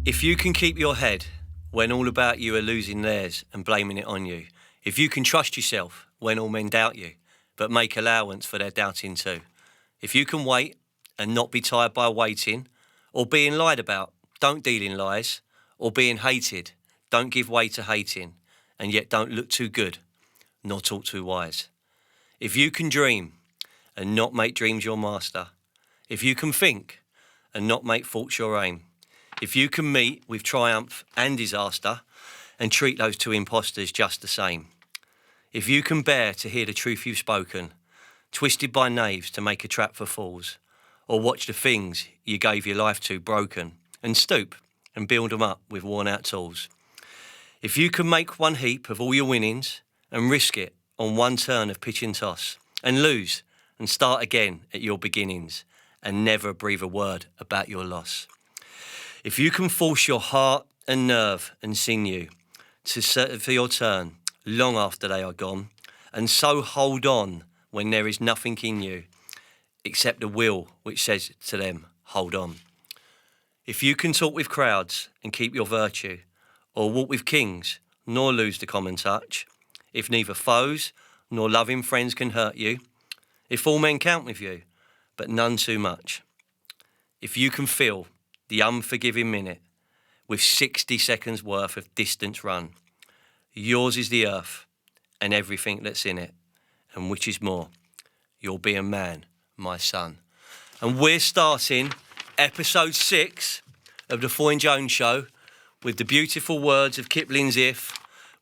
If you can keep your head when all about you are losing theirs and blaming it on you, if you can trust yourself when all men doubt you, but make allowance for their doubting too, if you can wait and not be tired by waiting, or being lied about, don't deal in lies, or being hated, don't give way to hating, and yet don't look too good, nor talk too wise. If you can dream and not make dreams your master, if you can think and not make thoughts your aim, if you can meet with triumph and disaster and treat those two impostors just the same, if you can bear to hear the truth you've spoken, twisted by knaves to make a trap for fools, or watch the things you gave your life to broken, and stoop and build them up with worn-out tools. If you can make one heap of all your winnings and risk it on one turn of pitch and toss, and lose and start again at your beginnings, and never breathe a word about your loss. If you can force your heart and nerve and sinew to serve for your turn long after they are gone, and so hold on when there is nothing in you except the will which says to them, hold on. If you can talk with crowds and keep your virtue, or walk with kings, nor lose the common touch, if neither foes nor loving friends can hurt you, if all men count with you, but none too much, if you can feel the unforgiving minute with 60 seconds worth of distance run, yours is the earth and everything that's in it, and which is more, you'll be a man, my son. And we're starting episode 6 of the Foyne Jones Show with the beautiful words of Kipling's If,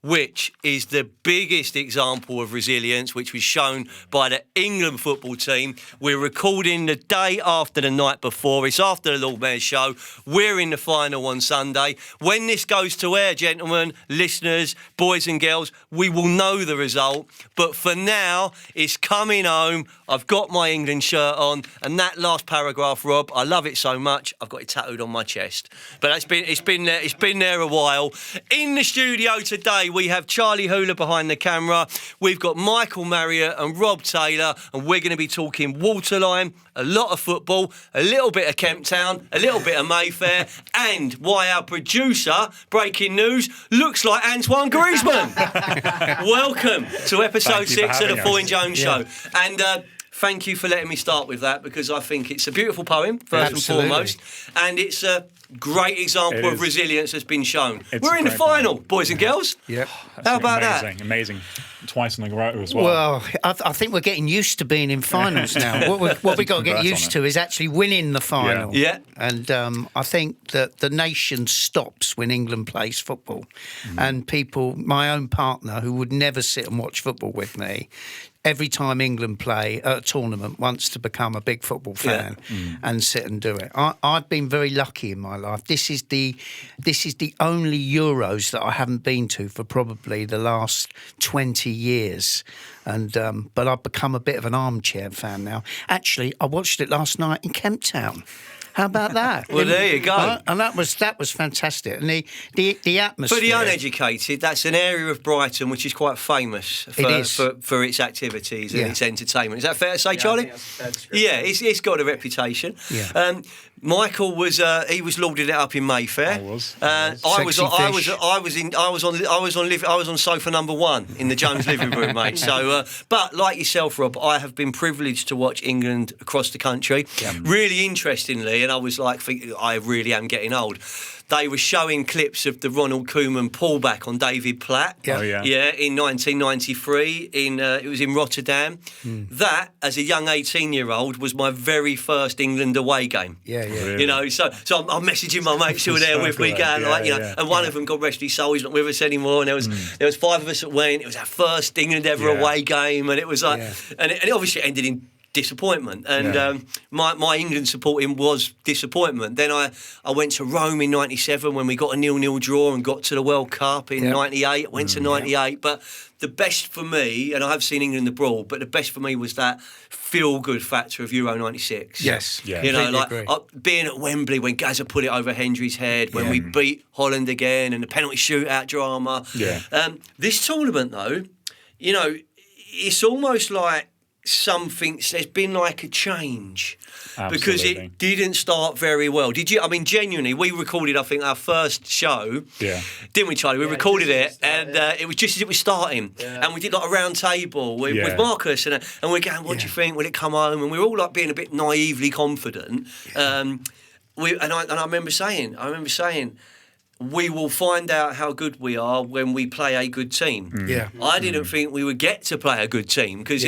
which is the biggest example of resilience, which was shown by the England football team. We're recording the day after the night before. It's after the Lord Mayor's show. We're in the final on Sunday. When this goes to air, gentlemen, listeners, boys and girls, we will know the result. But for now, it's coming home. I've got my England shirt on, and that last paragraph, Rob, I love it so much. I've got it tattooed on my chest. But it's been there a while. In the studio today, we have Charlie Hooler behind the camera. We've got Michael Marriott and Rob Taylor, and we're going to be talking waterline, a lot of football, a little bit of Kemp Town, a little bit of Mayfair, and why our producer, breaking news, looks like Antoine Griezmann. Welcome to episode 6 of the Foyne Jones Show. And thank you for letting me start with that, because I think it's a beautiful poem, first and foremost, and it's a great example of resilience that's been shown. We're in the final, boys and girls. Yep. How about that? Amazing. Twice in a row as well. Well, I think we're getting used to being in finals now. What we've got to get used to is actually winning the final. Yeah. And I think that the nation stops when England plays football. And people, my own partner, who would never sit and watch football with me, every time England play at a tournament, wants to become a big football fan and sit and do it. I've been very lucky in my life. This is the only Euros that I haven't been to for probably the last 20 years. And but I've become a bit of an armchair fan now. Actually, I watched it last night in Kemp Town. How about that? Well, there you go. And that was fantastic. And the atmosphere. For the uneducated, that's an area of Brighton which is quite famous for its activities and its entertainment. Is that fair to say, Charlie? That's Yeah, it's got a reputation. Yeah. Michael was he was lording it up in Mayfair. I was on sofa number 1 in the Jones living room, mate. So, but like yourself, Rob, I have been privileged to watch England across the country. Yeah. Really interestingly, and I was like, I really am getting old. They were showing clips of the Ronald Koeman pullback on David Platt. Yeah. Oh, yeah. Yeah, in 1993, it was in Rotterdam. That, as a young 18-year-old, was my very first England away game. Yeah. Really? You know, so I'm messaging my mates who were there with me, going and one of them, God rest his soul, he's not with us anymore. And there was 5 of us that went. It was our first England ever away game, and it was like, and it obviously ended in disappointment, and my England supporting was disappointment. Then I went to Rome in '97 when we got a 0-0 draw and got to the World Cup in '98. I went to '98, but the best for me, and I have seen England abroad, but the best for me was that feel-good factor of Euro '96. Yes, you know, like being at Wembley when Gazza put it over Hendry's head, when we beat Holland again, and the penalty shootout drama. Yeah. This tournament, though, you know, it's almost like there's been like a change. Because Absolutely. it didn't start very well. Did you? I mean, genuinely, we recorded, I think, our first show. Yeah. Didn't we, Charlie? We recorded just it, and it was just as it was starting. Yeah. And we did like a round table with Yeah. Marcus, and we're going, what do you think? Will it come home? And we were all like being a bit naively confident. I remember saying, we will find out how good we are when we play a good team. Yeah. I didn't think we would get to play a good team because,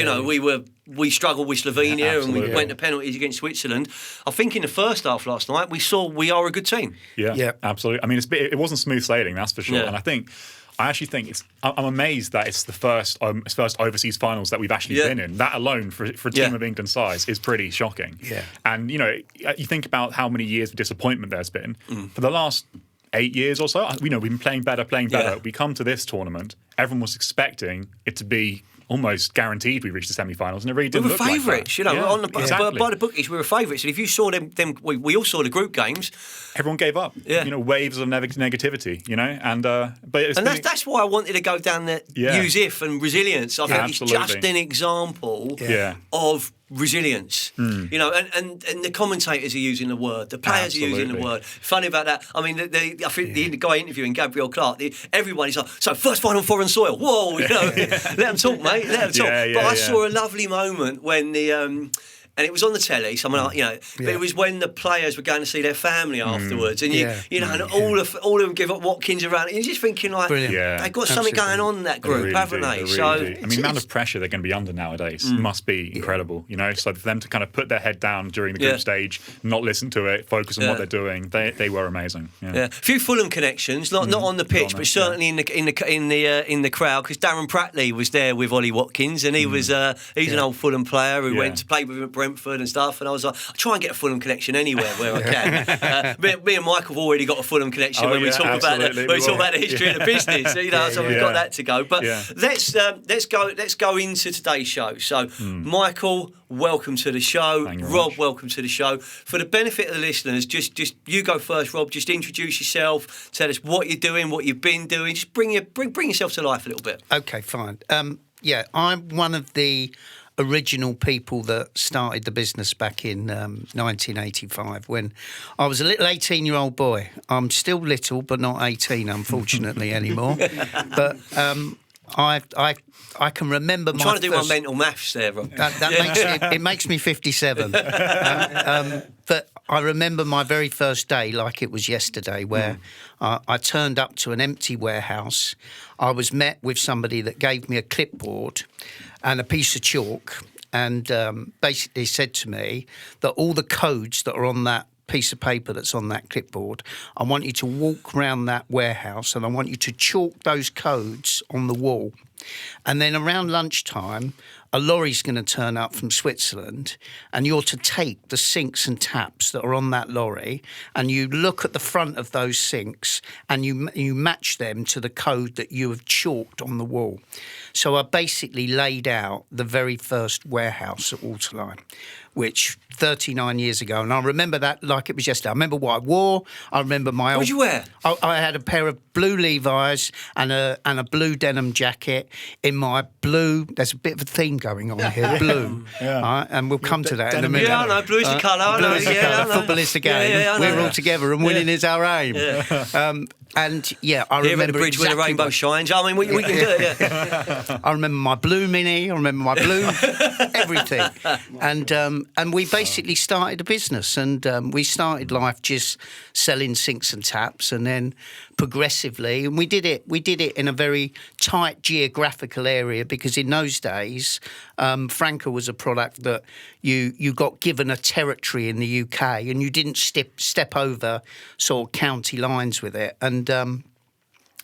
we struggled with Slovenia and we absolutely. went to penalties against Switzerland. I think in the first half last night, we saw we are a good team. Yeah, Yeah. absolutely. I mean, it wasn't smooth sailing, that's for sure. Yeah. And I actually think I'm amazed that it's the first overseas finals that we've actually Yeah. been in. That alone for a team Yeah. of England's size is pretty shocking. Yeah. And you think about how many years of disappointment there's been for the last 8 years or so. We've been playing better. Yeah. We come to this tournament, everyone was expecting it to be almost guaranteed we reached the semi-finals, and it really We didn't were look like that. favourites, Yeah, on exactly. by the bookies, we were favourites. And if you saw them we all saw the group games. Everyone gave up. Yeah. Waves of negativity. And but it's And that's why I wanted to go down the Yeah. use if and resilience. I think it's absolutely. just an example Yeah. of resilience. And the commentators are using the word, the players are using the Absolutely. word. Funny about that. I mean, I think the guy interviewing Gabriel Clark, everyone is like, so first fight on foreign soil. Whoa, let them talk, mate. Let them talk. Yeah, but I yeah. saw a lovely moment when and it was on the telly. Someone, but it was when the players were going to see their family afterwards, and and all of them give up Watkins around. And you're just thinking like, Brilliant. Yeah. they've got something going on in that They group, really haven't do, they? really So do. I mean, the amount of pressure they're going to be under nowadays must be incredible. So for them to kind of put their head down during the group Yeah. stage, not listen to it, focus on Yeah. what they're doing, they were amazing. yeah, a few Fulham connections, not on the pitch, but certainly in the crowd. Because Darren Pratley was there with Ollie Watkins, and he's an old Fulham player who Yeah. went to play with him at Brentford and stuff. And I was like, I try and get a Fulham connection anywhere where I can. Me and Michael have already got a Fulham connection Oh, when we yeah, talk about absolutely, when we we talk will. about the history of the business. So we've got that to go. But Yeah. let's go into today's show. So Michael, welcome to the show. Thank you very Rob, much. welcome to the show. For the benefit of the listeners, just you go first, Rob. Just introduce yourself. Tell us what you're doing, what you've been doing. Just bring yourself to life a little bit. Okay, fine. I'm one of the original people that started the business back in 1985 when I was a little 18-year-old boy. I'm still little, but not 18, unfortunately, anymore. But I can remember I'm trying to do my mental maths there, Rob. It makes me 57. But I remember my very first day like it was yesterday, where I turned up to an empty warehouse. I was met with somebody that gave me a clipboard and a piece of chalk, and basically said to me that all the codes that are on that piece of paper that's on that clipboard, I want you to walk around that warehouse and I want you to chalk those codes on the wall. And then around lunchtime, a lorry's going to turn up from Switzerland, and you're to take the sinks and taps that are on that lorry, and you look at the front of those sinks and you match them to the code that you have chalked on the wall. So I basically laid out the very first warehouse at Waterline, which 39 years ago, and I remember that like it was yesterday. I remember what I wore. I remember my What did you wear? I had a pair of blue Levi's and a blue denim jacket in my blue. There's a bit of a theme going on here, blue. Yeah. Right, and we'll come to that in a denim minute. Yeah, I know. Blue is the colour. I Blue know. is the Yeah, I colour. know. Football is the game. Yeah, I know We're all that. together, and winning is our aim. Yeah. And yeah, I Here at remember the bridge where the exactly rainbow what- shines. I mean, we can do it. Yeah. I remember my blue Mini. I remember my blue everything, and we basically started a business, and we started life just selling sinks and taps, and then progressively, and we did it in a very tight geographical area, because in those days, Franca was a product that you got given a territory in the UK, and you didn't step over sort of county lines with it, and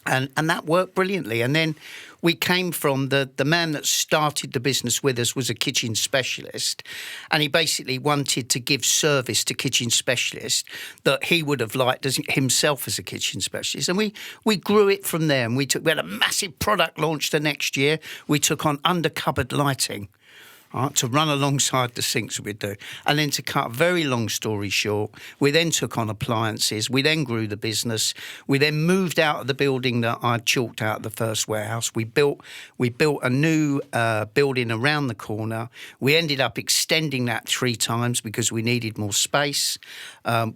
that worked brilliantly. And then we came from the man that started the business with us was a kitchen specialist, and he basically wanted to give service to kitchen specialists that he would have liked as himself as a kitchen specialist. And we grew it from there, and we had a massive product launch the next year. We took on under cupboard lighting. to run alongside the sinks that we do. And then to cut a very long story short, we then took on appliances. We then grew the business. We then moved out of the building that I'd chalked out the first warehouse. We built a new building around the corner. We ended up extending that 3 times because we needed more space.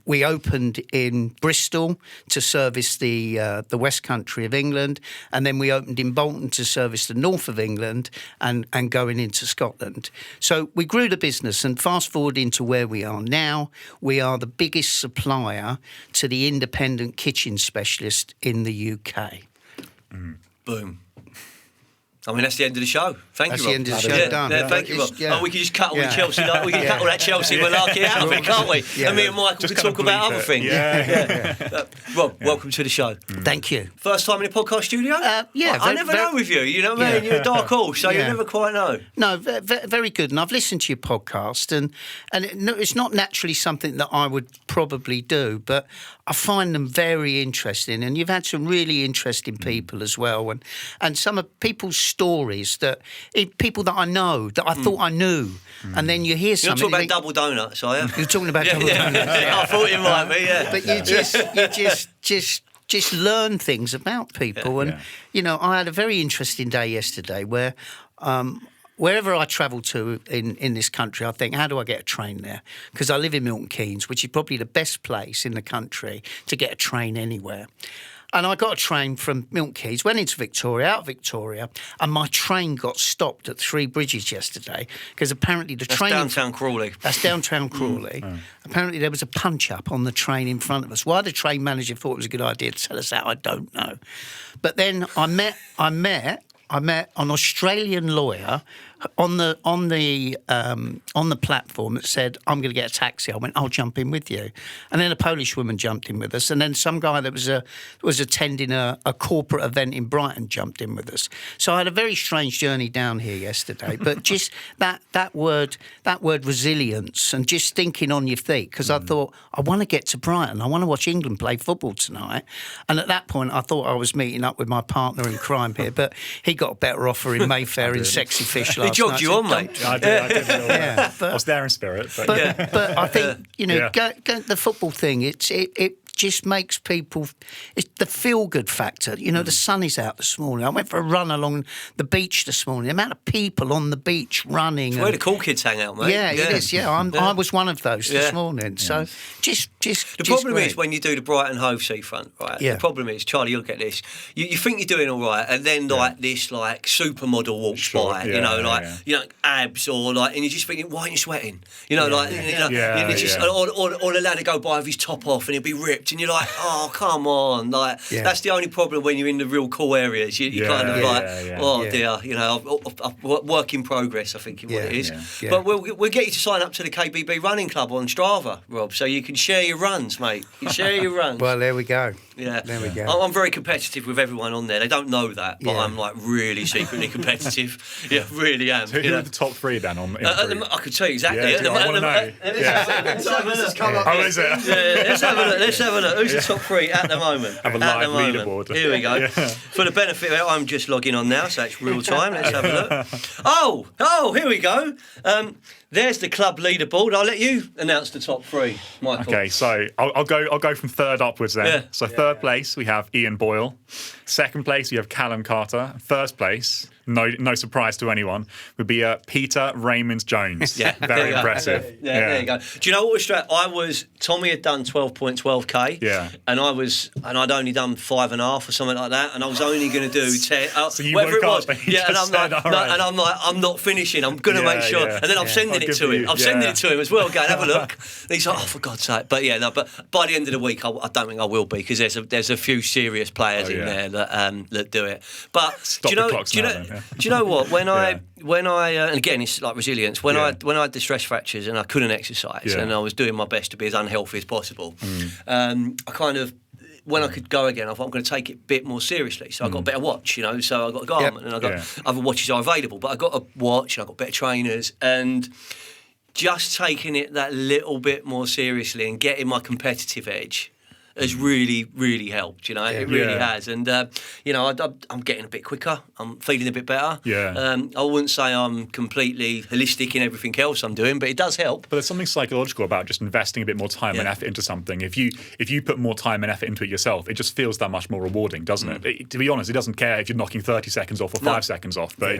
We opened in Bristol to service the West Country of England, and then we opened in Bolton to service the north of England and going into Scotland. So we grew the business, and fast forward into where we are now, we are the biggest supplier to the independent kitchen specialist in the UK. Boom. I mean, that's the end of the show. Thank That's you, the Rob. end of the show, done. Yeah, thank you, Rob. Yeah. Oh, we can just cut all the Yeah. Chelsea. We can cut all that Chelsea malarkey out of it, can't we? Yeah. And me and Michael Just can kind talk of about bleep other it. things. Yeah. Rob, welcome to the show. Thank you. First time in a podcast studio? Yeah, I never know with you. You know what I mean? You're a dark horse, so you Yeah. never quite know. No, very good. And I've listened to your podcast, and it's not naturally something that I would probably do, but I find them very interesting. And you've had some really interesting people as well, and some of people's stories that people that I know that I thought I knew, and then you hear You're something. talking about double donuts, are you? You're talking about double yeah. donuts. I thought it might be, yeah. But you just learn things about people, and you know, I had a very interesting day yesterday where. Wherever I travel to in this country, I think, how do I get a train there? Because I live in Milton Keynes, which is probably the best place in the country to get a train anywhere. And I got a train from Milton Keynes, went into Victoria, out of Victoria, and my train got stopped at 3 Bridges yesterday because apparently the train... downtown Crawley. That's downtown Crawley. Apparently there was a punch-up on the train in front of us. Why the train manager thought it was a good idea to tell us that, I don't know. But then I met an Australian lawyer on the platform that said, I'm going to get a taxi. I went, I'll jump in with you. And then a Polish woman jumped in with us. And then some guy that was attending a corporate event in Brighton jumped in with us. So I had a very strange journey down here yesterday. But just that word resilience and just thinking on your feet, because I thought, I want to get to Brighton. I want to watch England play football tonight. And at that point, I thought I was meeting up with my partner in crime here, but he got a better offer in Mayfair in Sexy Fish last He jogged night. you on, mate. I did. Yeah, I was there in spirit. But, but I think, you know, Yeah. the football thing, it just makes people, it's the feel-good factor. You know, the sun is out this morning. I went for a run along the beach this morning. The amount of people on the beach running. It's where the cool kids hang out, mate. Yeah, it is. Yeah, I was one of those this morning. So just The problem is when you do the Brighton Hove seafront, right? Yeah. The problem is, Charlie, you look at this. You think you're doing all right, and then this supermodel walks by. Yeah, you know, abs or and you're just thinking, why aren't you sweating? You know, or the lad to go by with his top off and he'll be ripped, and you're like, oh, come on, that's the only problem when you're in the real cool areas. You kind of dear, you know, work in progress, I think is what it is. Yeah. But we'll get you to sign up to the KBB Running Club on Strava, Rob, so you can share your runs, mate. You share your runs. Well, there we go. Yeah, there we go. I'm very competitive with everyone on there. They don't know that, but I'm like really secretly competitive. Yeah, really am. Who are the top 3 then on? I could tell you exactly. Yeah, I want to know. Oh, is it? Yeah, let's have a look. Who's the top 3 at the moment? Have a live leaderboard. Here we go. Yeah. For the benefit of it, I'm just logging on now, so it's real time. Let's have a look. Oh, here we go. There's the club leaderboard. I'll let you announce the top 3, Michael. Okay, so I'll go from 3rd upwards then. Yeah. So 3rd place we have Ian Boyle. 2nd place we have Callum Carter. 1st place, no surprise to anyone, would be Peter Raymond Jones. Yeah, Very impressive. Yeah, there you go. Do you know what was Tommy had done 12.12k. Yeah. And I'd only done 5.5 or something like that, and I was only going to do 10. So you whatever woke it was. up and you Yeah, and just I'm said, like, "All right." and I'm like, I'm not finishing. I'm going to make sure. Yeah. And then I'm sending I'll it give to him. you- I'm sending yeah. it to him as well. Going, have a look. And he's like, oh, for God's sake. But yeah, no. But by the end of the week, I don't think I will be, because there's a few serious players in there that do it. But Stop do you the know? clocks Do you now know? then, yeah. Do you know what? When I and again, it's like resilience. When I had the stress fractures and I couldn't exercise, and I was doing my best to be as unhealthy as possible, I kind of, when I could go again, I thought I'm going to take it a bit more seriously. So I got a better watch, you know. So I got a Garmin and I got other watches are available, but I got a watch and I got better trainers, and just taking it that little bit more seriously and getting my competitive edge has really, really helped. It really Yeah. has. And I'm getting a bit quicker. I'm feeling a bit better. Yeah. I wouldn't say I'm completely holistic in everything else I'm doing, but it does help. But there's something psychological about just investing a bit more time and Yeah. effort into something. If you put more time and effort into it yourself, it just feels that much more rewarding, doesn't it? To be honest, it doesn't care if you're knocking 30 seconds off or 5 seconds off, but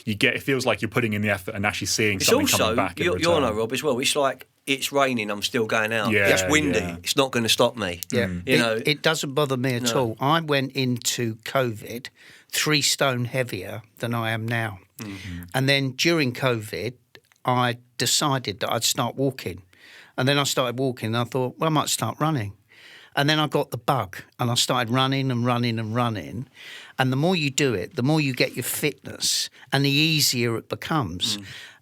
it feels like you're putting in the effort and actually seeing It's something also, coming back. you know, Rob, as well. It's like it's raining, I'm still going out. Yeah, It's windy, yeah. it's not going to stop me. Yeah. Mm. It doesn't bother me at all. I went into COVID 3 stone heavier than I am now. Mm-hmm. And then during COVID, I decided that I'd start walking. And then I started walking and I thought, well, I might start running. And then I got the bug and I started running and running and running. And the more you do it, the more you get your fitness and the easier it becomes.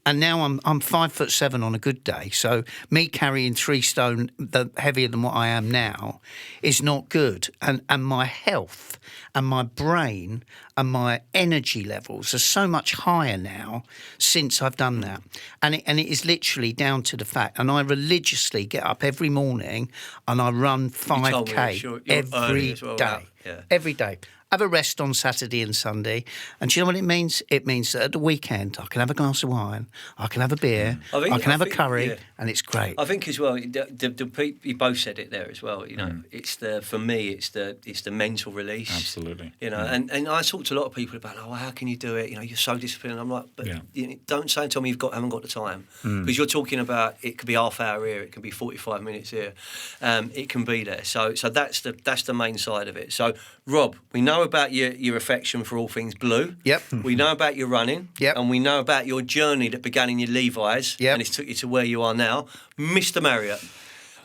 And now I'm 5'7" on a good day. So me carrying 3 stone heavier than what I am now is not good. And my health and my brain and my energy levels are so much higher now since I've done that. And it is literally down to the fact, and I religiously get up every morning and I run told me 5K you're every early as well, day. right? Yeah. Every day. Have a rest on Saturday and Sunday. And do you know what it means? It means that at the weekend I can have a glass of wine, I can have a beer, I can have a curry, and it's great. I think as well, you both said it there as well. It's for me, it's the mental release. Absolutely. And I talk to a lot of people about, how can you do it? You're so disciplined. I'm like, but don't say and tell me haven't got the time, because you're talking about it could be half hour here, it can be 45 minutes here, it can be there. So that's the main side of it. So Rob, we know about your affection for all things blue. Yep. We know about your running. Yep. And we know about your journey that began in your Levi's. Yep. And it's took you to where you are now. Mr. Marriott,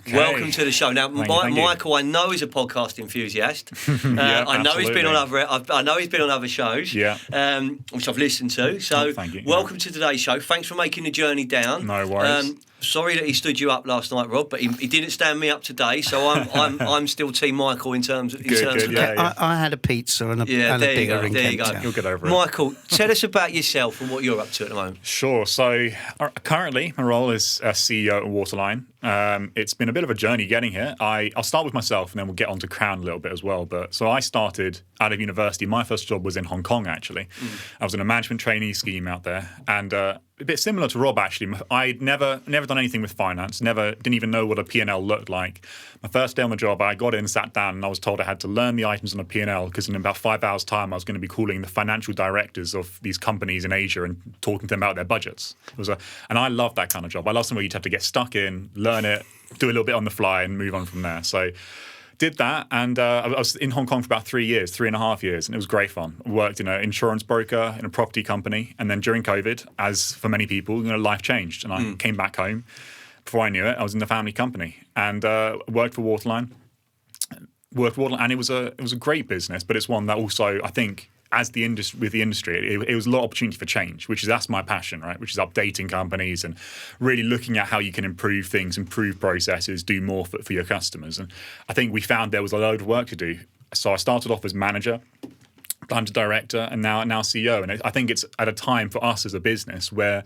Okay. welcome to the show. Now, Thank you. Michael, I know is a podcast enthusiast. Yeah, I know he's been on absolutely. I know he's been on other shows. Yeah. Which I've listened to. So, Oh, thank you. welcome to today's show. Thanks for making the journey down. No worries. Sorry that he stood you up last night, Rob, but he didn't stand me up today. So I'm still Team Michael in terms of Good, that. yeah. I had a pizza and a Yeah, there you beer go. in There you Cape go. Town. You'll get over it. Michael, tell us about yourself and what you're up to at the moment. Sure. So currently, my role is CEO at Waterline. It's been a bit of a journey getting here. I'll start with myself, and then we'll get on to Crown a little bit as well. But so I started out of university. My first job was in Hong Kong, actually. I was in a management trainee scheme out there, and a bit similar to Rob, actually. I'd never done anything with finance. Didn't even know what a P&L looked like. My first day on the job, I got in, sat down, and I was told I had to learn the items on a P&L because in about 5 hours' time, I was going to be calling the financial directors of these companies in Asia and talking to them about their budgets. And I love that kind of job. I love somewhere you'd have to get stuck in, learn it, do a little bit on the fly, and move on from there. So did that, and I was in Hong Kong for about 3.5 years, and it was great fun. I worked in an insurance broker, in a property company, and then during COVID, as for many people, life changed, and I came back home. Before I knew it, I was in the family company and worked for Waterline. And it was a great business, but it's one that also, I think, as the industry with the industry, it was a lot of opportunity for change, that's my passion, right? Which is updating companies and really looking at how you can improve things, improve processes, do more for your customers. And I think we found there was a load of work to do. So I started off as manager, climbed to director, and now CEO. And I think it's at a time for us as a business where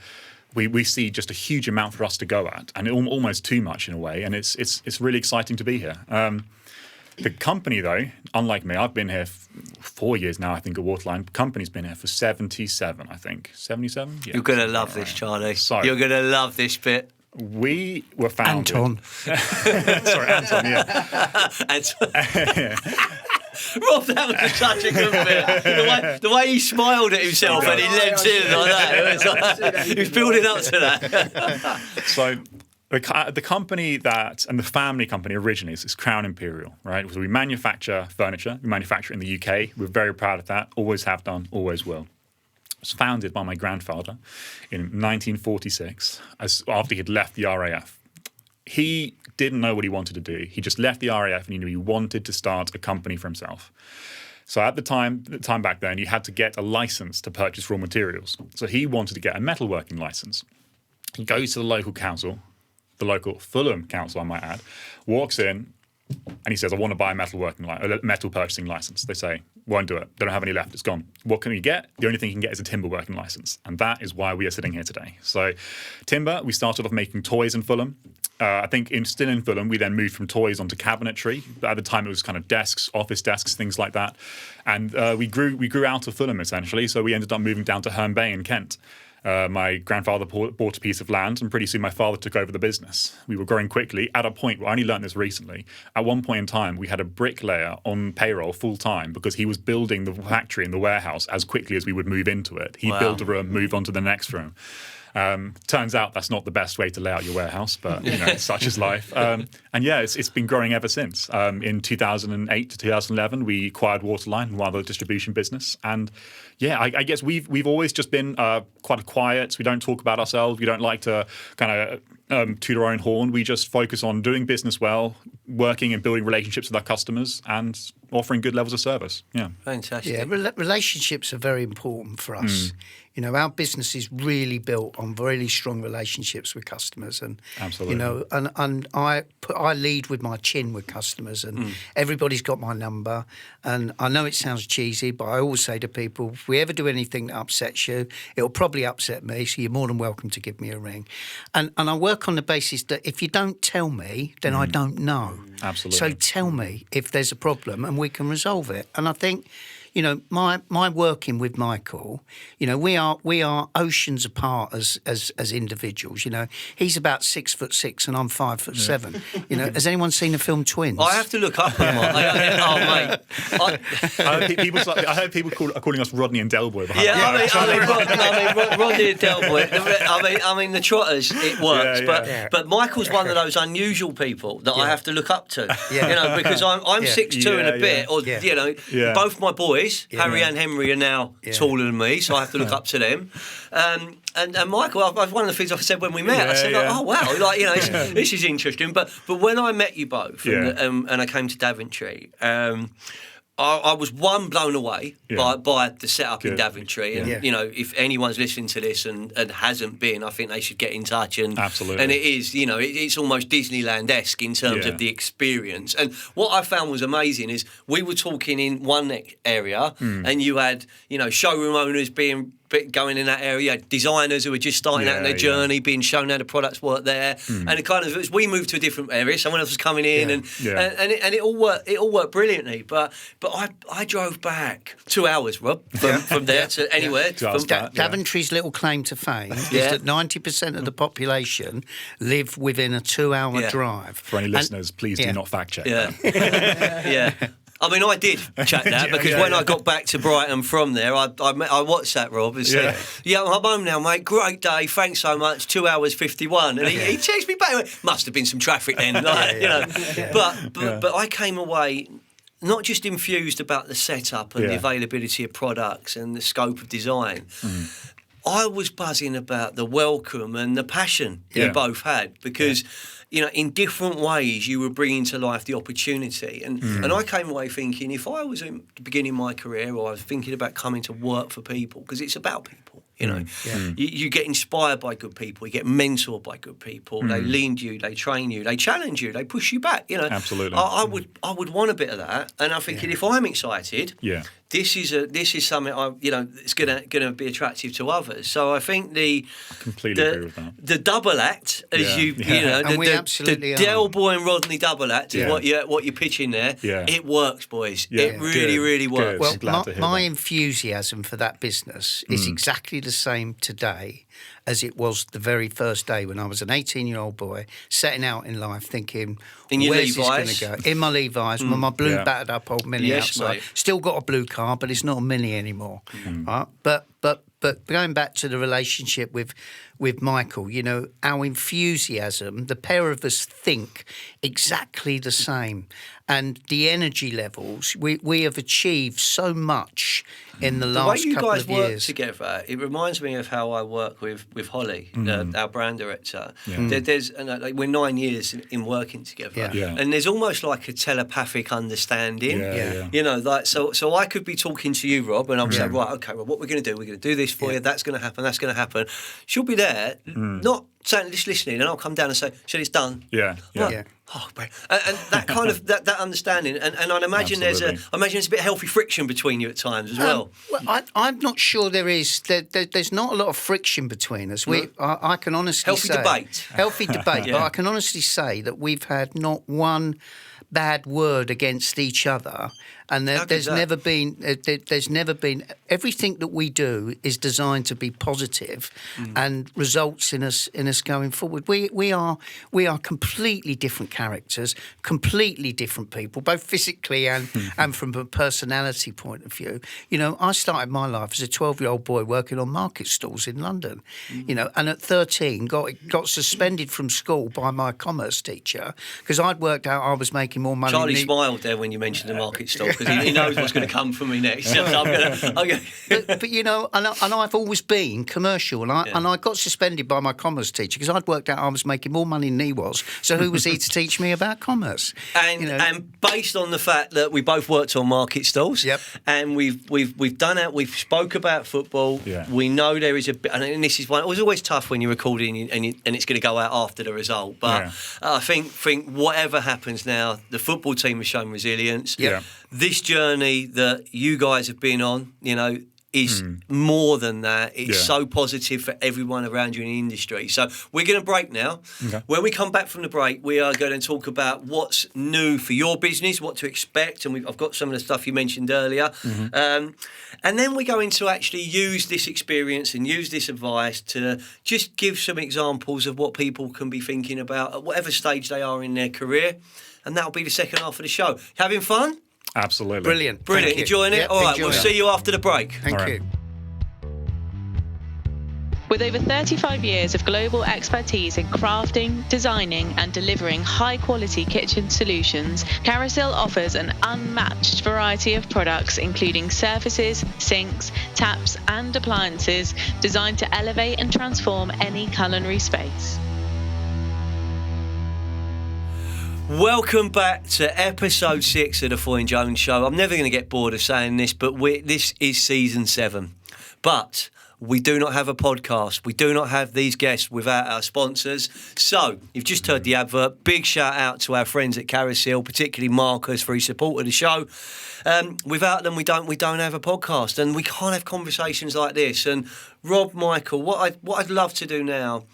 we see just a huge amount for us to go at, and almost too much in a way. And it's really exciting to be here. The company, though, unlike me, I've been here 4 years now, I think, at Waterline. The company's been here for 77, I think. 77? Yeah. You're going to love this, Charlie. So- You're going to love this bit. We were founded... Anton. Sorry, Anton, yeah. Rob, that was such a good bit. The way he smiled at himself and he leapt in like that. He was building up to that. So the company and the family company originally is Crown Imperial, right? So we manufacture furniture. We manufacture it in the UK. We're very proud of that. Always have done, always will. It was founded by my grandfather in 1946 after he'd left the RAF. He didn't know what he wanted to do. He just left the RAF and he knew he wanted to start a company for himself. So at the time back then, you had to get a license to purchase raw materials. So he wanted to get a metalworking license. He goes to the local council, the local Fulham council, I might add, walks in, And he says, I want to buy a metal purchasing license. They say, won't do it. They don't have any left. It's gone. What can we get? The only thing you can get is a timber working license. And that is why we are sitting here today. So timber, we started off making toys in Fulham. I think still in Fulham, we then moved from toys onto cabinetry. But at the time, it was kind of desks, office desks, things like that. And we grew out of Fulham, essentially. So we ended up moving down to Herne Bay in Kent. My grandfather bought a piece of land, and pretty soon my father took over the business. We were growing quickly at a point where I only learned this recently. At one point in time, we had a bricklayer on payroll full time because he was building the factory and the warehouse as quickly as we would move into it. He'd build a room, move on to the next room. Turns out that's not the best way to lay out your warehouse, but such is life. And yeah, it's been growing ever since. In 2008 to 2011, we acquired Waterline, one other distribution business, and yeah, I guess we've always just been quite quiet. We don't talk about ourselves. We don't like to kind of toot our own horn. We just focus on doing business well, working and building relationships with our customers, and offering good levels of service. Yeah, fantastic. Yeah, relationships are very important for us. You know, our business is really built on really strong relationships with customers, and absolutely. You know, and I lead with my chin with customers, and everybody's got my number. And I know it sounds cheesy, but I always say to people, if we ever do anything that upsets you, it'll probably upset me. So you're more than welcome to give me a ring. And I work on the basis that if you don't tell me, then I don't know. Absolutely. So tell me if there's a problem, and we can resolve it. And I think, you know, my working with Michael, you know, we are oceans apart as individuals. You know, he's about 6'6" and I'm 5'7". You know, has anyone seen the film Twins? I have to look up. Mate. I heard people calling us Rodney and Delboy. Yeah, Rodney and Delboy. I mean, the Trotters. It works, but Michael's one of those unusual people that I have to look up to. Yeah. You know, because I'm 6'2" and a bit, or you know, both my boys. Harry and Henry are now taller than me, so I have to look up to them. And Michael, one of the things I said when we met, I said, oh wow, like, you know, this is interesting. But when I met you both, and I came to Daventry, I was blown away by the setup in Daventry, and you know, if anyone's listening to this and hasn't been, I think they should get in touch. And absolutely, and it is, you know, it's almost Disneyland-esque in terms of the experience. And what I found was amazing is we were talking in one area, and you had, you know, showroom owners going in that area, designers who were just starting out in their journey, being shown how the products work there, and it kind of, as we moved to a different area, someone else was coming in, and it all worked brilliantly. But I drove back 2 hours, Rob, from there to anywhere. Daventry's little claim to fame is that 90% of the population live within a 2-hour drive. For any listeners, please do not fact check. Yeah. I mean, I did check that because when I got back to Brighton from there, I WhatsApped Rob and said, I'm home now, mate. Great day. Thanks so much. 2 hours 51. And he texted me back. He went, must have been some traffic then. You know. But I came away not just infused about the setup and the availability of products and the scope of design. I was buzzing about the welcome and the passion you both had because, you know, in different ways you were bringing to life the opportunity. And I came away thinking if I was in the beginning of my career or I was thinking about coming to work for people, because it's about people, you know, you get inspired by good people, you get mentored by good people, they lead you, they train you, they challenge you, they push you back, you know. Absolutely. I would want a bit of that. And I'm thinking if I'm excited, this is something it's gonna be attractive to others. So I think I completely agree with that. The double act, as you know, the Del Boy and Rodney double act is what you're pitching there. It works, boys. It really works. Well, my enthusiasm for that business is exactly the same today as it was the very first day when I was an 18-year-old boy setting out in life thinking, where's this going to go? In my Levi's, with my blue battered up old Mini outside. Mate. Still got a blue car, but it's not a Mini anymore. Right? But going back to the relationship with Michael, you know, our enthusiasm, the pair of us think exactly the same. And the energy levels, we have achieved so much in the last couple of years. The way you guys work together, it reminds me of how I work with Holly, our brand director. We're 9 years in working together, and there's almost like a telepathic understanding. You know, like so I could be talking to you, Rob, and I'm saying, right, okay, Rob, what we're going to do? We're going to do this for you. That's going to happen. That's going to happen. She'll be there, not saying, just listening, and I'll come down and say, "Shit, it's done." Yeah. Right. Yeah. Oh, great. And that kind of that understanding, and I'd imagine there's a bit of healthy friction between you at times as well. I'm not sure there is. There's not a lot of friction between us. I can honestly say healthy debate. Yeah. But I can honestly say that we've had not one bad word against each other, and there's never been. There's never been. Everything that we do is designed to be positive and results in us going forward. We are completely different characters, completely different people, both physically and from a personality point of view. You know, I started my life as a 12-year-old boy working on market stalls in London. You know, and at 13 got suspended from school by my commerce teacher because I'd worked out I was making more money. Charlie smiled there when you mentioned the market stall because he knows what's going to come from me next. So I'm gonna. But you know, and I've always been commercial, and I got suspended by my commerce teacher because I'd worked out I was making more money than he was. So who was he to teach me about commerce? And based on the fact that we both worked on market stalls, and we've done it, we've spoke about football. Yeah. We know there is and this is one. It was always tough when you're recording and it's going to go out after the result. But I think whatever happens now, the football team has shown resilience. Yeah. This journey that you guys have been on, you know, is more than that. It's so positive for everyone around you in the industry. So we're going to break now. Okay. When we come back from the break, we are going to talk about what's new for your business, what to expect, and I've got some of the stuff you mentioned earlier. And then we're going to actually use this experience and use this advice to just give some examples of what people can be thinking about at whatever stage they are in their career. And that'll be the second half of the show. Having fun? Absolutely. Brilliant. Enjoying it? Yep, all right, we'll see you after the break. Thank you. With over 35 years of global expertise in crafting, designing and delivering high-quality kitchen solutions, Carousel offers an unmatched variety of products including surfaces, sinks, taps and appliances designed to elevate and transform any culinary space. Welcome back to episode 6 of the Foy and Jones Show. I'm never going to get bored of saying this, but this is season 7. But we do not have a podcast. We do not have these guests without our sponsors. So, you've just heard the advert. Big shout out to our friends at Carousel, particularly Marcus for his support of the show. Without them, we don't have a podcast, and we can't have conversations like this. And Rob, Michael, what I'd love to do now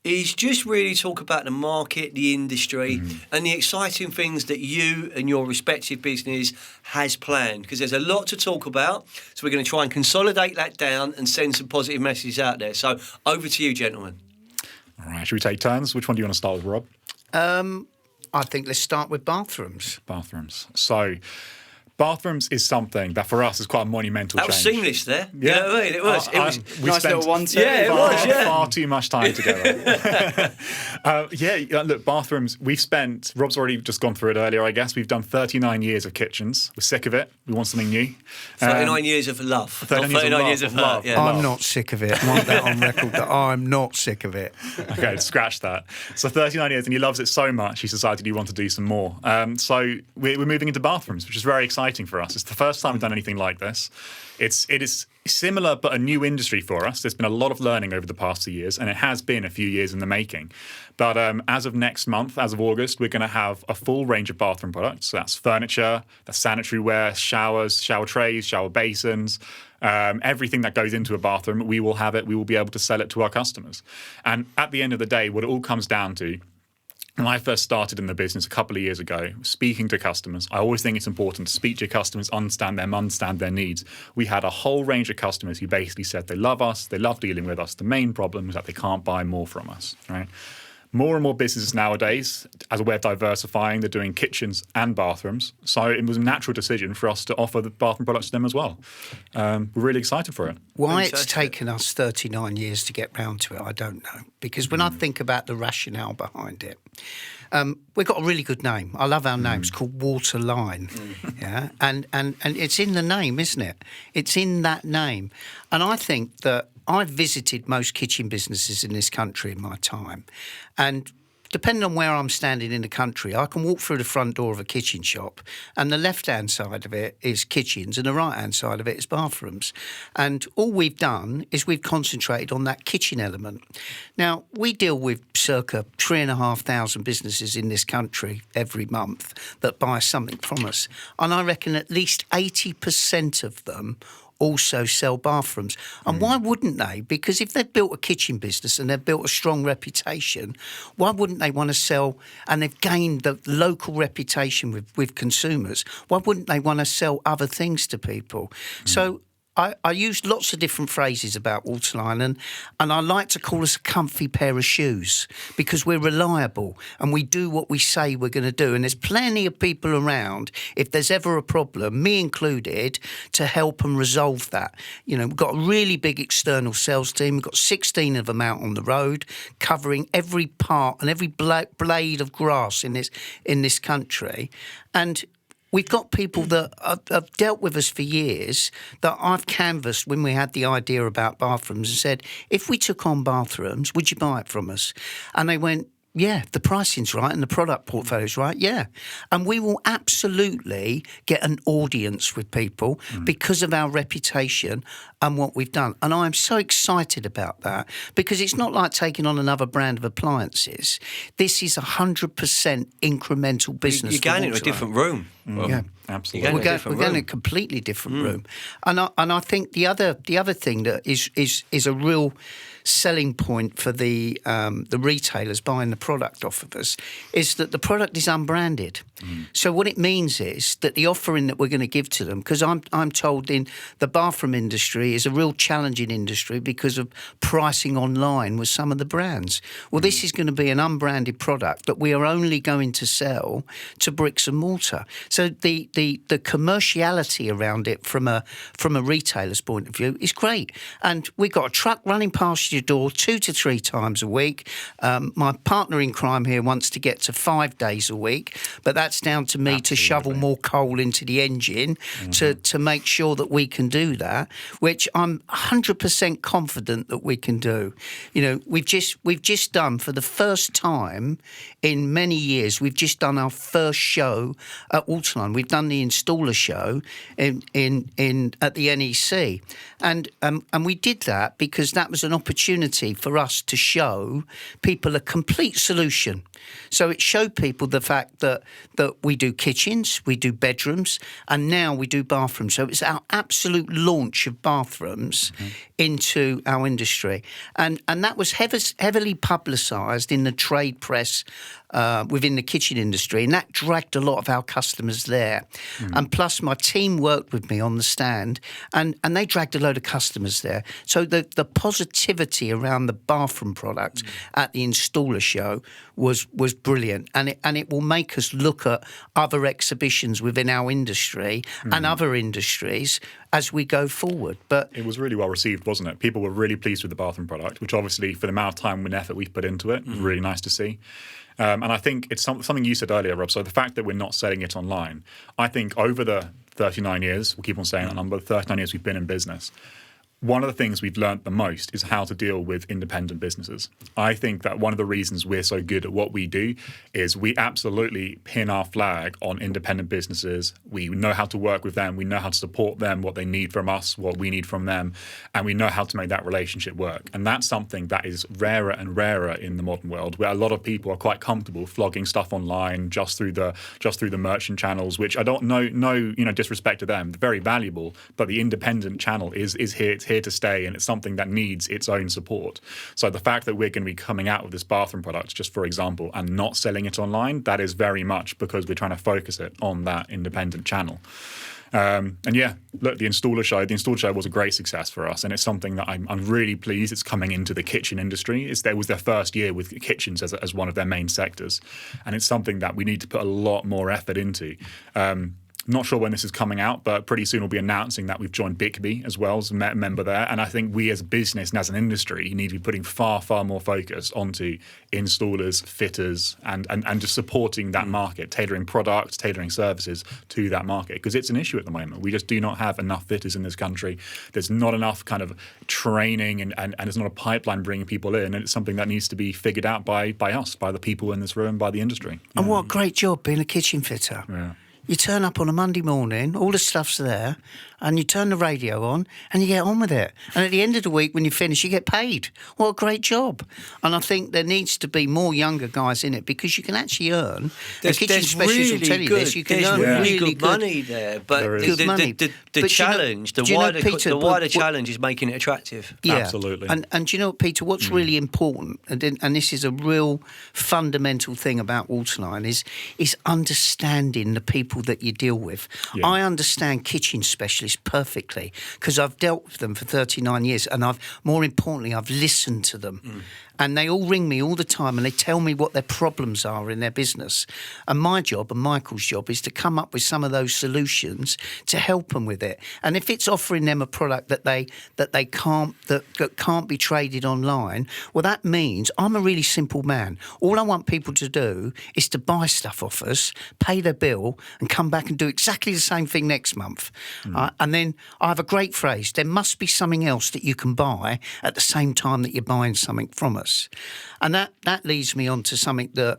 is just really talk about the market, the industry, and the exciting things that you and your respective business has planned, because there's a lot to talk about. So we're going to try and consolidate that down and send some positive messages out there. So over to you, gentlemen. All right, should we take turns? Which one do you want to start with, Rob? I think let's start with bathrooms. So bathrooms is something that for us is quite a monomental change. That was seamless there. Yeah. You know what I mean? It was. We nice spent little one-two. far too much time together. Look, bathrooms, Rob's already just gone through it earlier, I guess. We've done 39 years of kitchens. We're sick of it. We want something new. 39 years of love. 39 years of hurt. Yeah. I'm not sick of it. I want that on record that I'm not sick of it. Okay, scratch that. So 39 years, and he loves it so much, he decided he wanted to do some more. So we're moving into bathrooms, which is very exciting for us. It's the first time we've done anything like this. It is similar, but a new industry for us. There's been a lot of learning over the past 2 years, and it has been a few years in the making. But as of next month, as of August, we're going to have a full range of bathroom products. So that's furniture, that's sanitary ware, showers, shower trays, shower basins, everything that goes into a bathroom. We will have it. We will be able to sell it to our customers. And at the end of the day, what it all comes down to, when I first started in the business a couple of years ago, speaking to customers, I always think it's important to speak to your customers, understand them, understand their needs. We had a whole range of customers who basically said they love us, they love dealing with us. The main problem is that they can't buy more from us, right? More and more businesses nowadays, as a way of diversifying, they're doing kitchens and bathrooms. So it was a natural decision for us to offer the bathroom products to them as well. We're really excited for it. Why it's taken us 39 years to get round to it, I don't know. Because when I think about the rationale behind it, we've got a really good name. I love our name. It's called Waterline. Yeah, and it's in the name, isn't it? It's in that name. And I think that I've visited most kitchen businesses in this country in my time. And depending on where I'm standing in the country, I can walk through the front door of a kitchen shop, and the left-hand side of it is kitchens, and the right-hand side of it is bathrooms. And all we've done is we've concentrated on that kitchen element. Now, we deal with circa 3,500 businesses in this country every month that buy something from us. And I reckon at least 80% of them also sell bathrooms. And why wouldn't they? Because if they've built a kitchen business and they've built a strong reputation, why wouldn't they want to sell, and they've gained the local reputation with consumers, why wouldn't they want to sell other things to people? So I use lots of different phrases about Waterline, and I like to call us a comfy pair of shoes because we're reliable and we do what we say we're going to do. And there's plenty of people around, if there's ever a problem, me included, to help and resolve that. You know, we've got a really big external sales team. We've got 16 of them out on the road covering every part and every blade of grass in this country. And we've got people that have dealt with us for years that I've canvassed when we had the idea about bathrooms and said, if we took on bathrooms, would you buy it from us? And they went, yeah, the pricing's right and the product portfolio's right, yeah. And we will absolutely get an audience with people because of our reputation and what we've done. And I'm so excited about that because it's not like taking on another brand of appliances. This is 100% incremental business. You're going into a different room. Yeah, absolutely. We're going in a completely different room. And I think the other thing that is a real selling point for the retailers buying the product off of us is that the product is unbranded. So what it means is that the offering that we're going to give to them, because I'm told in the bathroom industry is a real challenging industry because of pricing online with some of the brands. Well, this is going to be an unbranded product that we are only going to sell to bricks and mortar. So the commerciality around it from a retailer's point of view is great. And we've got a truck running past your door 2 to 3 times a week. My partner in crime here wants to get to 5 days a week, but that's down to me to shovel more coal into the engine to make sure that we can do that, which I'm 100% confident that we can do. You know, we've just done, for the first time in many years, we've just done our first show at Waterline. We've done the installer show at the NEC, and we did that because that was an opportunity for us to show people a complete solution. So it showed people the fact that we do kitchens, we do bedrooms, and now we do bathrooms. So it's our absolute launch of bathrooms into our industry. And that was heavily publicised in the trade press within the kitchen industry, and that dragged a lot of our customers there. And plus my team worked with me on the stand, and they dragged a load of customers there. So the positivity around the bathroom product at the installer show was brilliant, and it will make us look at other exhibitions within our industry and other industries as we go forward. But it was really well received, wasn't it? People were really pleased with the bathroom product, which obviously for the amount of time and effort we've put into it, was really nice to see. And I think it's something you said earlier, Rob. So the fact that we're not selling it online, I think over the 39 years, we'll keep on saying that number, 39 years we've been in business, one of the things we've learnt the most is how to deal with independent businesses. I think that one of the reasons we're so good at what we do is we absolutely pin our flag on independent businesses. We know how to work with them. We know how to support them, what they need from us, what we need from them, and we know how to make that relationship work. And that's something that is rarer and rarer in the modern world, where a lot of people are quite comfortable flogging stuff online just through the merchant channels, which I don't no disrespect to them. They're very valuable, but the independent channel is here. It's here to stay, and it's something that needs its own support. So the fact that we're going to be coming out with this bathroom product, just for example, and not selling it online, that is very much because we're trying to focus it on that independent channel. And yeah, look, the installer show was a great success for us, and it's something that I'm really pleased it's coming into the kitchen industry. It was their first year with kitchens as one of their main sectors, and it's something that we need to put a lot more effort into. Not sure when this is coming out, but pretty soon we'll be announcing that we've joined Bixby as well as a member there. And I think we as a business and as an industry need to be putting far, far more focus onto installers, fitters, and just supporting that market, tailoring products, tailoring services to that market, because it's an issue at the moment. We just do not have enough fitters in this country. There's not enough kind of training and there's not a pipeline bringing people in. And it's something that needs to be figured out by us, by the people in this room, by the industry. And what a great job being a kitchen fitter. Yeah. You turn up on a Monday morning, all the stuff's there, and you turn the radio on and you get on with it. And at the end of the week, when you finish, you get paid. What a great job. And I think there needs to be more younger guys in it, because you can actually earn. The kitchen specialists will tell you this. You can earn really good money there. But the challenge, the wider challenge is making it attractive. Yeah. Absolutely. And do you know what, Peter, what's really important, and this is a real fundamental thing about Waterline, is understanding the people that you deal with. Yeah. I understand kitchen specialists perfectly because I've dealt with them for 39 years, and more importantly, I've listened to them. And they all ring me all the time and they tell me what their problems are in their business. And my job and Michael's job is to come up with some of those solutions to help them with it. And if it's offering them a product that can't be traded online, well, that means I'm a really simple man. All I want people to do is to buy stuff off us, pay their bill, and come back and do exactly the same thing next month. And then I have a great phrase: there must be something else that you can buy at the same time that you're buying something from us. And that leads me on to something that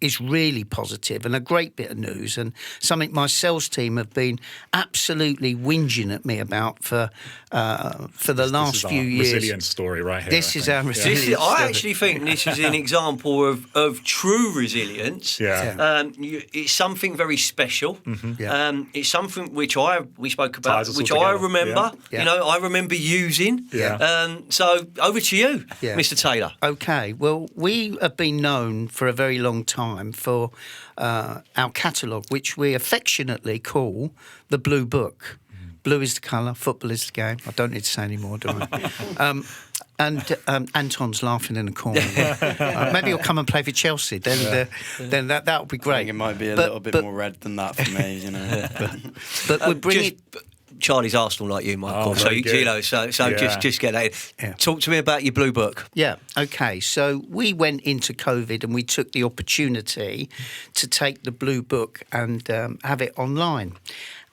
is really positive and a great bit of news, and something my sales team have been absolutely whinging at me about for the last few years. Resilience story right here. This is our resilience. I actually think this is an example of true resilience. Yeah. It's something very special. It's something which we spoke about, which all I together. remember. Yeah. You know, I remember using. Yeah. So over to you, Yeah. Mr. Taylor. Okay, well, we have been known for a very long time for our catalogue, which we affectionately call the Blue Book. Blue is the colour, football is the game. I don't need to say any more, do I? Anton's laughing in the corner. Maybe he'll come and play for Chelsea. Then that would be great. I think it might be a little bit more red than that for me, you know. But we bring it. Charlie's Arsenal like you, Michael. Oh, so very good. you know, just get that in. Yeah. Talk to me about your Blue Book. Yeah, okay. So we went into COVID and we took the opportunity to take the Blue Book and have it online.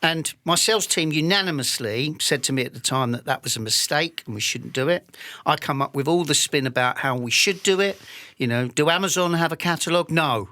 And my sales team unanimously said to me at the time that was a mistake and we shouldn't do it. I come up with all the spin about how we should do it. You know, do Amazon have a catalogue? No.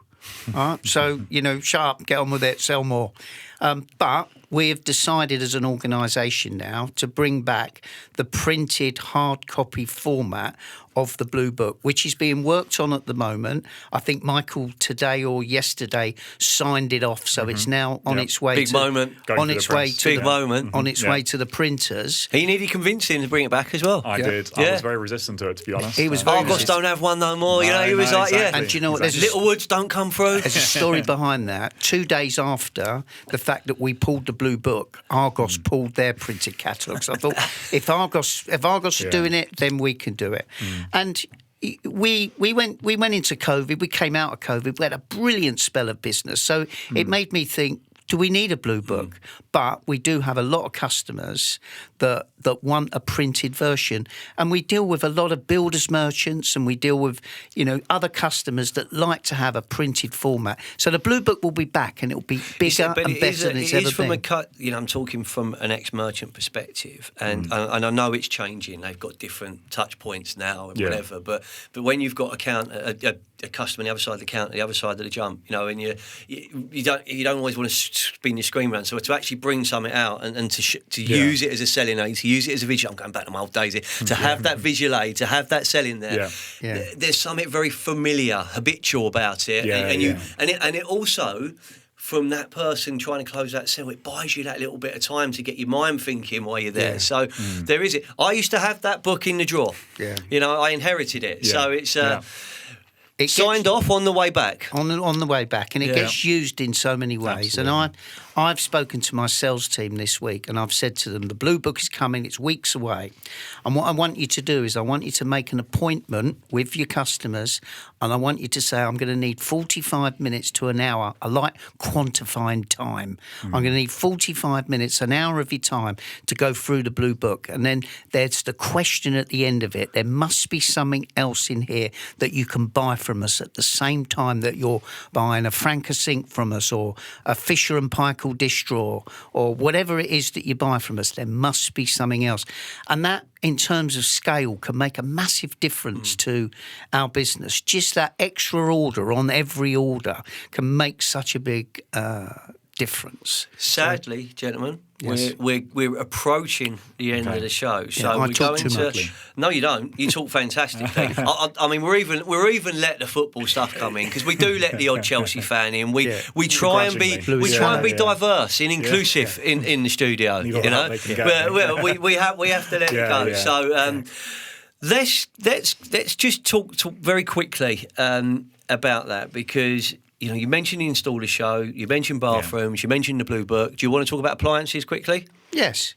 All right? So, you know, shut up, get on with it, sell more. But we have decided as an organisation now to bring back the printed hard copy format of the Blue Book, which is being worked on at the moment. I think Michael today or yesterday signed it off, so it's now on its way. Big moment. On its way to Big moment. On its way to the printers. He needed convincing to bring it back as well. I did. I was very resistant to it, to be honest. He was very Argos don't have one no more. You know, he was like, exactly. And do you know what? Little Woods don't come through. There's a story behind that. 2 days after the fact that we pulled the Blue Book, Argos pulled their printed catalogues. I thought, if Argos are doing it, then we can do it. And we went into COVID. We came out of COVID. We had a brilliant spell of business. So it made me think, do we need a Blue Book? But we do have a lot of customers that want a printed version. And we deal with a lot of builders merchants, and we deal with, you know, other customers that like to have a printed format. So the Blue Book will be back, and it will be bigger and better than it's ever been. You know, I'm talking from an ex-merchant perspective, and I know it's changing. They've got different touch points now and whatever. But when you've got a customer on the other side of the counter, the other side of the jump, you know, and you don't always want to spin your screen around. So to actually bring something out and to use it as a selling aid, to use it as a visual. I'm going back to my old days here. To have that visual aid, to have that selling there. There's something very familiar, habitual about it, and it also, from that person trying to close that sale, it buys you that little bit of time to get your mind thinking while you're there. So there is it. I used to have that book in the drawer. You know, I inherited it. So it's it signed off on the way back. On the way back, and it gets used in so many ways. Absolutely. And I've spoken to my sales team this week and I've said to them, the Blue Book is coming, it's weeks away. And what I want you to do is I want you to make an appointment with your customers and I want you to say, I'm going to need 45 minutes to an hour. I like quantifying time. I'm going to need 45 minutes, an hour of your time to go through the Blue Book. And then there's the question at the end of it. There must be something else in here that you can buy from us at the same time that you're buying a Franca sink from us or a Fisher and Paykel dish drawer or whatever it is that you buy from us. There must be something else. And that, in terms of scale, can make a massive difference to our business. Just that extra order on every order can make such a big difference. Sadly, gentlemen, yes. we're approaching the end of the show, so I we're talk going too to. much. No, you don't. You talk fantastically. I mean, we're even let the football stuff come in because we do let the odd Chelsea fan in. We try and be diverse and inclusive in the studio. You know, we have to let it go. Yeah. So let's just talk very quickly about that because. You know, you mentioned the installer show, you mentioned bathrooms, you mentioned the Blue Book. Do you want to talk about appliances quickly? Yes.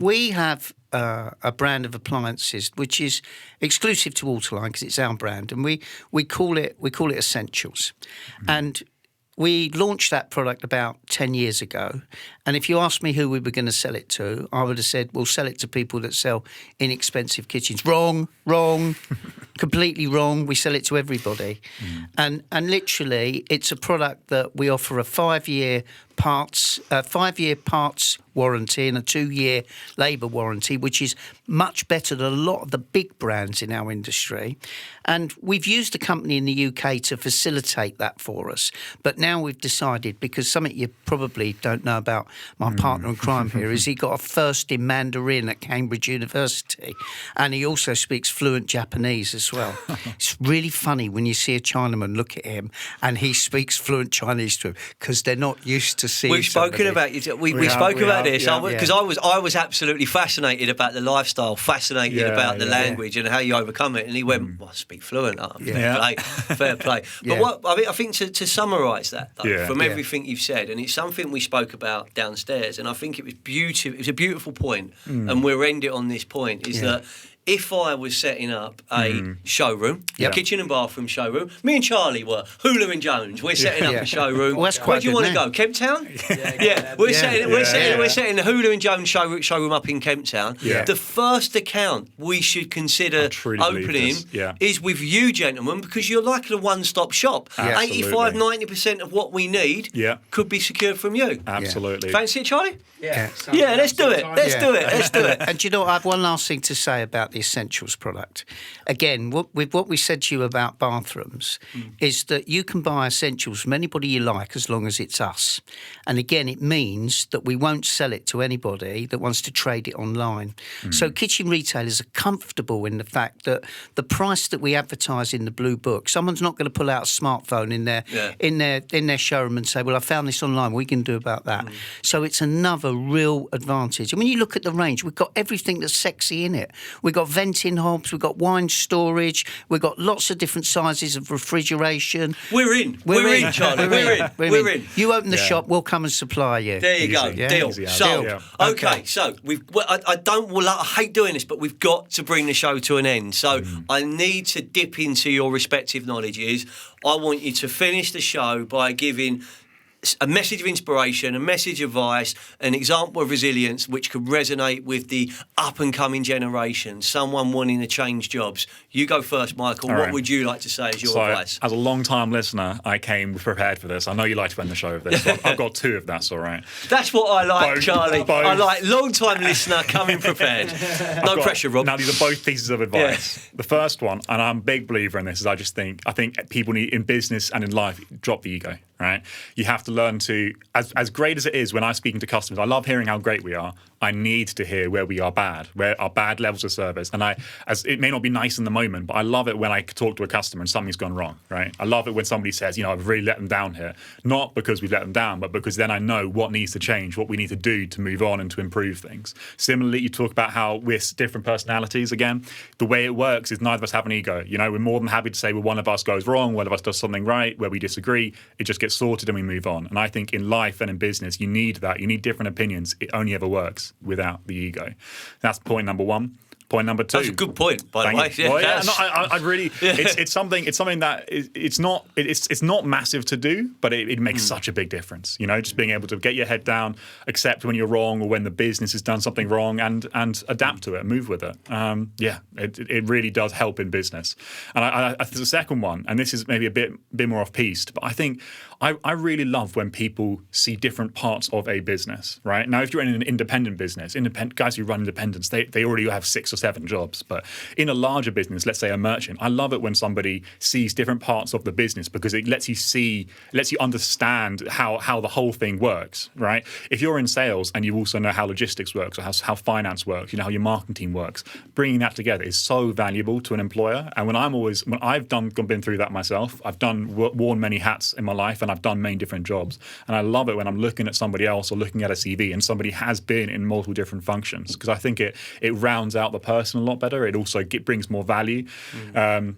We have a brand of appliances which is exclusive to Waterline because it's our brand, and we call it Essentials. And we launched that product about 10 years ago. And if you asked me who we were going to sell it to, I would have said, we'll sell it to people that sell inexpensive kitchens. Wrong, completely wrong. We sell it to everybody. And literally, it's a product that we offer a 5-year parts warranty and a 2-year labour warranty, which is much better than a lot of the big brands in our industry. And we've used a company in the UK to facilitate that for us. But now we've decided, because something you probably don't know about my partner in crime here, is he got a first in Mandarin at Cambridge University. And he also speaks fluent Japanese as well. It's really funny when you see a Chinaman look at him and he speaks fluent Chinese to him because they're not used to seeing We've spoken about you. We spoke about this because I was absolutely fascinated about the lifestyle, fascinated about the language and how you overcome it. And he went, "Well, I speak fluent. Fair play." But I think to summarise that from everything you've said, and it's something we spoke about downstairs, and I think it was beautiful. It was a beautiful point, and we'll end it on this point: is that. If I was setting up a showroom, a kitchen and bathroom showroom, me and Charlie were Hula and Jones. We're setting up a showroom. Well, where do you want to go? Kemp Town? We're setting the Hula and Jones showroom up in Kemp Town. The first account we should consider opening is with you, gentlemen, because you're like a one-stop shop. 85-90% of what we need could be secured from you. Absolutely. Fancy it, Charlie? Yeah, let's do it. Let's do it. And you know, I have one last thing to say about the Essentials product. Again, with what we said to you about bathrooms, is that you can buy Essentials from anybody you like as long as it's us. And again, it means that we won't sell it to anybody that wants to trade it online. So kitchen retailers are comfortable in the fact that the price that we advertise in the Blue Book, someone's not going to pull out a smartphone in their showroom and say, well, I found this online, what are you going to do about that? So it's another real advantage. And when you look at the range, we've got everything that's sexy in it. We've got venting hobs, we've got wine storage, we've got lots of different sizes of refrigeration. We're in, Charlie. We're in. You open the shop, we'll come and supply you. There you go. Deal. Sold. Okay. So I hate doing this, but we've got to bring the show to an end. So I need to dip into your respective knowledges. I want you to finish the show by giving a message of inspiration, a message of advice, an example of resilience which could resonate with the up-and-coming generation, someone wanting to change jobs. You go first, Michael. What would you like to say as your advice? As a long-time listener, I came prepared for this. I know you like to end the show with this. So I've got 2 if that's all right. That's what I like, Charlie. I like long-time listener coming prepared. No pressure, Rob. Now, these are both pieces of advice. The first one, and I'm a big believer in this, is I think people need, in business and in life, drop the ego. Right? You have to learn to, as great as it is when I'm speaking to customers, I love hearing how great we are. I need to hear where we are bad, where our bad levels of service. And as it may not be nice in the moment, but I love it when I talk to a customer and something's gone wrong, right? I love it when somebody says, I've really let them down here. Not because we've let them down, but because then I know what needs to change, what we need to do to move on and to improve things. Similarly, you talk about how we're different personalities again. The way it works is neither of us have an ego. We're more than happy to say, well, one of us goes wrong, one of us does something right, where we disagree. It just gets sorted and we move on. And I think in life and in business, you need that. You need different opinions. It only ever works without the ego. That's point number one. Point number two. That's a good point, by the way. Well, yeah, no, I really. It's something that it's not massive to do, but it makes such a big difference. Just being able to get your head down, accept when you're wrong or when the business has done something wrong, and adapt to it, move with it. It really does help in business. And there's a second one, and this is maybe a bit more off piste, but I think I really love when people see different parts of a business. Right now, if you're in an independent business, guys who run independents, they already have 6 or 7 jobs. But in a larger business, let's say a merchant, I love it when somebody sees different parts of the business because it lets you understand how the whole thing works, right? If you're in sales and you also know how logistics works or how finance works, how your marketing team works, bringing that together is so valuable to an employer. And when I've been through that myself, I've worn many hats in my life and I've done many different jobs. And I love it when I'm looking at somebody else or looking at a CV and somebody has been in multiple different functions, because I think it rounds out the person a lot better. It also brings more value. A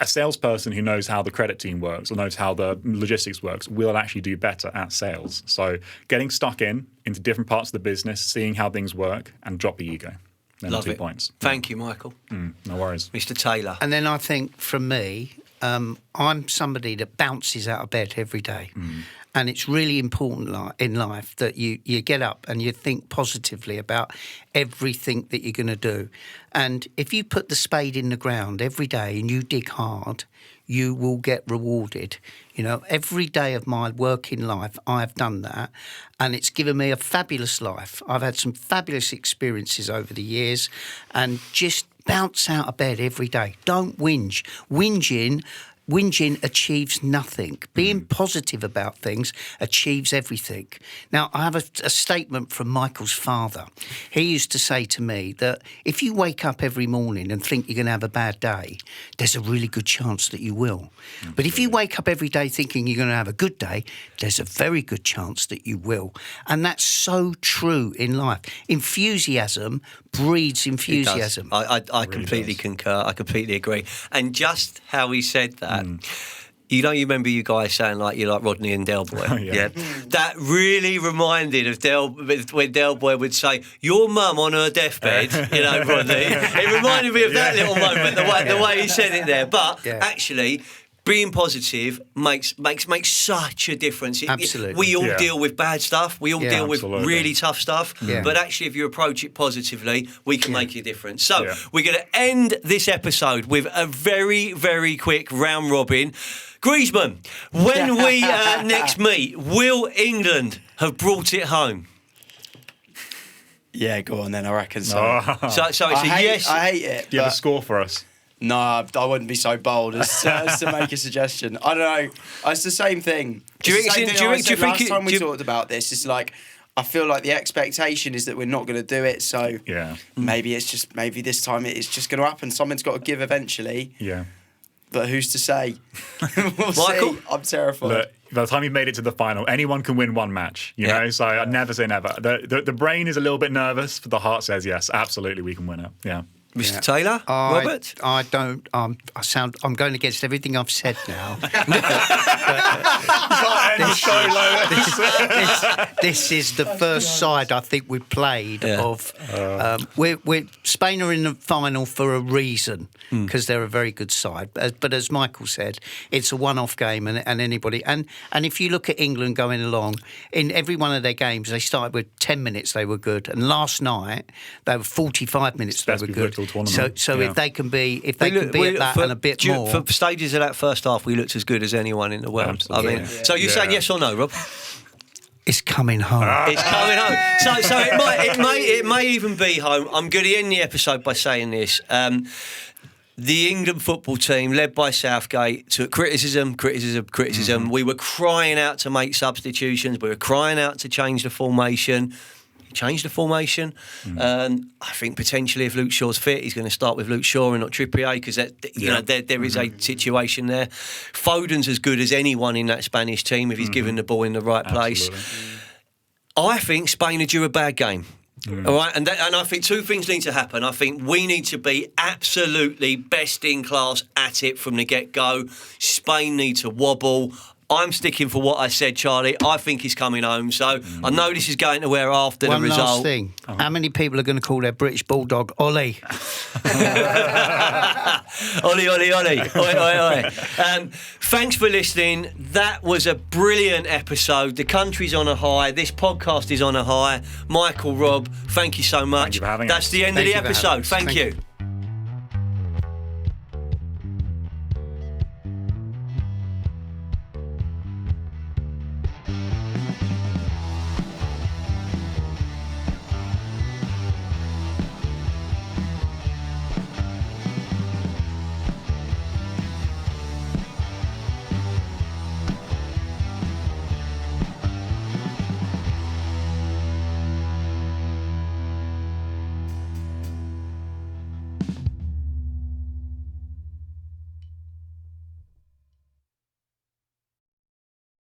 salesperson who knows how the credit team works or knows how the logistics works will actually do better at sales. So getting stuck into different parts of the business, seeing how things work, and drop the ego. Love 2 it. points. Thank you, Michael. No worries. Mr. Taylor. And then I think from me, I'm somebody that bounces out of bed every day. And it's really important in life that you get up and you think positively about everything that you're going to do. And if you put the spade in the ground every day and you dig hard, you will get rewarded. Every day of my working life, I've done that. And it's given me a fabulous life. I've had some fabulous experiences over the years, and just bounce out of bed every day. Don't whinge. Whinging achieves nothing. Being positive about things achieves everything. Now, I have a statement from Michael's father. He used to say to me that if you wake up every morning and think you're going to have a bad day, there's a really good chance that you will. But if you wake up every day thinking you're going to have a good day, there's a very good chance that you will. And that's so true in life. Enthusiasm breeds enthusiasm. I completely concur. I completely agree. And just how he said that, you remember you guys saying you like Rodney and Del Boy? Yeah. That really reminded of when Del Boy would say, "Your mum on her deathbed," Rodney. It reminded me of that little moment, the way he said it there. But actually, being positive makes such a difference. Absolutely. We all deal with bad stuff. We all deal with really tough stuff. Yeah. But actually, if you approach it positively, we can make a difference. So we're going to end this episode with a very, very quick round robin. Griezmann, when we next meet, will England have brought it home? Yeah, go on then, I reckon so. So it's a yes. I hate it. Do you have a score for us? No, I wouldn't be so bold as to make a suggestion. I don't know. It's the same thing. Do you think last time we talked about this, it's I feel like the expectation is that we're not going to do it, so maybe this time it's just going to happen. Something's got to give eventually. Yeah. But who's to say? We'll Michael? see. I'm terrified. Look, by the time you've made it to the final, anyone can win one match, you know? So I never say never. The brain is a little bit nervous, but the heart says yes, absolutely, we can win it. Yeah. Mr. Taylor? Robert? I don't. I'm going against everything I've said now. This is the first side I think we've played of. Spain are in the final for a reason, because they're a very good side. But as Michael said, it's a one-off game, and anybody and if you look at England going along in every one of their games, they started with 10 minutes. They were good, and last night they were 45 minutes. They were good. So if they can be at that and a bit more. For stages of that first half, we looked as good as anyone in the world. Absolutely. So you're saying yes or no, Rob? It's coming home. It's coming home. So it may even be home. I'm going to end the episode by saying this. The England football team, led by Southgate, took criticism. We were crying out to make substitutions. We were crying out to change the formation. change the formation. I think potentially if Luke Shaw's fit, he's going to start with Luke Shaw and not Trippier, because there is a situation there. Foden's as good as anyone in that Spanish team if he's given the ball in the right place. I think Spain are due a bad game. All right, and I think two things need to happen. I think we need to be absolutely best in class at it from the get-go. Spain need to wobble. I'm sticking for what I said, Charlie. I think he's coming home. So I know this is going to wear after the result. One last thing. How many people are going to call their British Bulldog Ollie? Ollie, Ollie, Ollie. Oi, oi, oi. Thanks for listening. That was a brilliant episode. The country's on a high. This podcast is on a high. Michael, Rob, thank you so much. Thank you for having us. That's the end of the episode. Thank you.